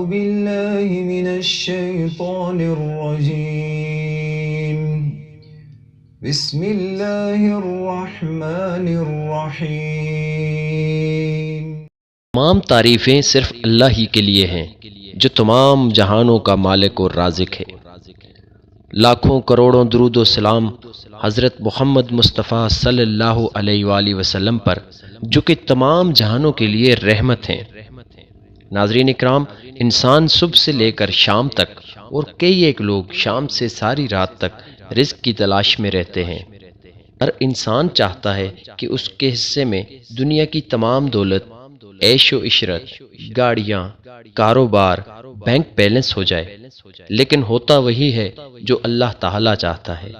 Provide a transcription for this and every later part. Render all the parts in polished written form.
بالله من الشيطان الرجيم بسم الله الرحمن الرحيم۔ تمام تعریفیں صرف اللہ ہی کے لیے ہیں جو تمام جہانوں کا مالک اور رازق ہے۔ لاکھوں کروڑوں درود و سلام حضرت محمد مصطفیٰ صلی اللہ علیہ وآلہ وسلم پر جو کہ تمام جہانوں کے لیے رحمت ہیں۔ ناظرین اکرام، انسان صبح سے لے کر شام تک اور کئی ایک لوگ شام سے ساری رات تک رزق کی تلاش میں رہتے ہیں۔ ہر انسان چاہتا ہے کہ اس کے حصے میں دنیا کی تمام دولت، عیش و عشرت، گاڑیاں، کاروبار، بینک بیلنس ہو جائے، لیکن ہوتا وہی ہے جو اللہ تعالیٰ چاہتا ہے۔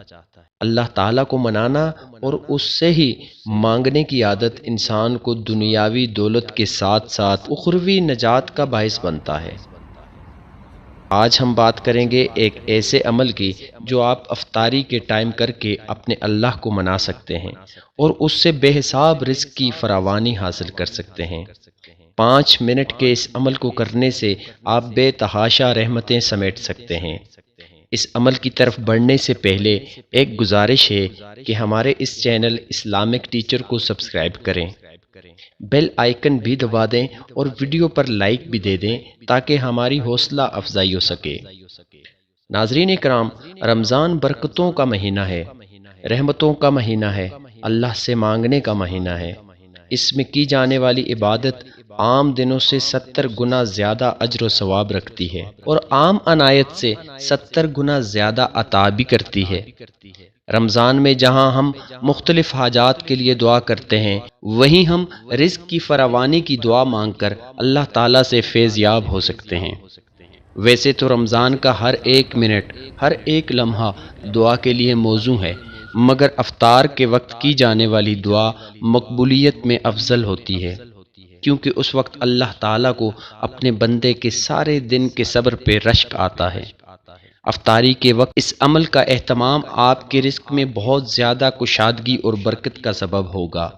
اللہ تعالیٰ کو منانا اور اس سے ہی مانگنے کی عادت انسان کو دنیاوی دولت کے ساتھ ساتھ اخروی نجات کا باعث بنتا ہے۔ آج ہم بات کریں گے ایک ایسے عمل کی جو آپ افطاری کے ٹائم کر کے اپنے اللہ کو منا سکتے ہیں اور اس سے بے حساب رزق کی فراوانی حاصل کر سکتے ہیں۔ 5 منٹ کے اس عمل کو کرنے سے آپ بے تحاشا رحمتیں سمیٹ سکتے ہیں۔ اس عمل کی طرف بڑھنے سے پہلے ایک گزارش ہے کہ ہمارے اس چینل اسلامک ٹیچر کو سبسکرائب کریں، بیل آئیکن بھی دبا دیں اور ویڈیو پر لائک بھی دے دیں تاکہ ہماری حوصلہ افزائی ہو سکے۔ ناظرین کرام، رمضان برکتوں کا مہینہ ہے، رحمتوں کا مہینہ ہے، اللہ سے مانگنے کا مہینہ ہے۔ اس میں کی جانے والی عبادت عام دنوں سے 70 گنا زیادہ اجر و ثواب رکھتی ہے اور عام عنایت سے 70 گنا زیادہ عطا بھی کرتی ہے۔ رمضان میں جہاں ہم مختلف حاجات کے لیے دعا کرتے ہیں، وہیں ہم رزق کی فراوانی کی دعا مانگ کر اللہ تعالیٰ سے فیض یاب ہو سکتے ہیں۔ ویسے تو رمضان کا ہر ایک منٹ، ہر ایک لمحہ دعا کے لیے موزوں ہے، مگر افطار کے وقت کی جانے والی دعا مقبولیت میں افضل ہوتی ہے، کیونکہ اس وقت اللہ تعالیٰ کو اپنے بندے کے سارے دن کے صبر پہ رشک آتا ہے۔ افطاری کے وقت اس عمل کا اہتمام آپ کے رزق میں بہت زیادہ کشادگی اور برکت کا سبب ہوگا۔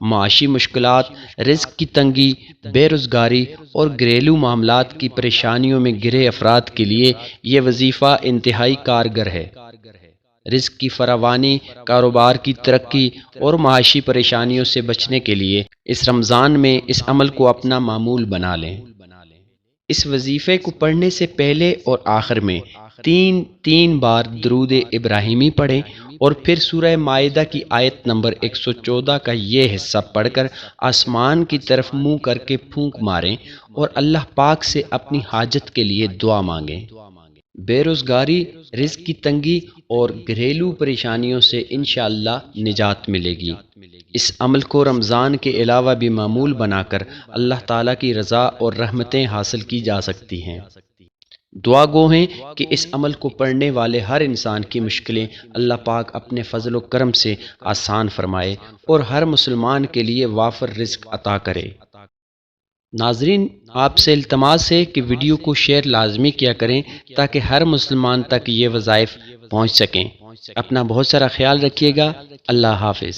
معاشی مشکلات، رزق کی تنگی، بے روزگاری اور گھریلو معاملات کی پریشانیوں میں گھرے افراد کے لیے یہ وظیفہ انتہائی کارگر ہے۔ رزق کی فراوانی، کاروبار کی ترقی اور معاشی پریشانیوں سے بچنے کے لیے اس رمضان میں اس عمل کو اپنا معمول بنا لیں۔ اس وظیفے کو پڑھنے سے پہلے اور آخر میں 3 بار درود ابراہیمی پڑھیں اور پھر سورہ مائدہ کی آیت نمبر 114 کا یہ حصہ پڑھ کر آسمان کی طرف منہ کر کے پھونک ماریں اور اللہ پاک سے اپنی حاجت کے لیے دعا مانگیں۔ بے روزگاری، رزق کی تنگی اور گھریلو پریشانیوں سے انشاءاللہ نجات ملے گی۔ اس عمل کو رمضان کے علاوہ بھی معمول بنا کر اللہ تعالیٰ کی رضا اور رحمتیں حاصل کی جا سکتی ہیں۔ دعا گو ہیں کہ اس عمل کو پڑھنے والے ہر انسان کی مشکلیں اللہ پاک اپنے فضل و کرم سے آسان فرمائے اور ہر مسلمان کے لیے وافر رزق عطا کرے۔ ناظرین، آپ سے التماس ہے کہ ویڈیو کو شیئر لازمی کیا کریں تاکہ ہر مسلمان تک یہ وظائف پہنچ سکیں۔ اپنا بہت سارا خیال رکھیے گا۔ اللہ حافظ۔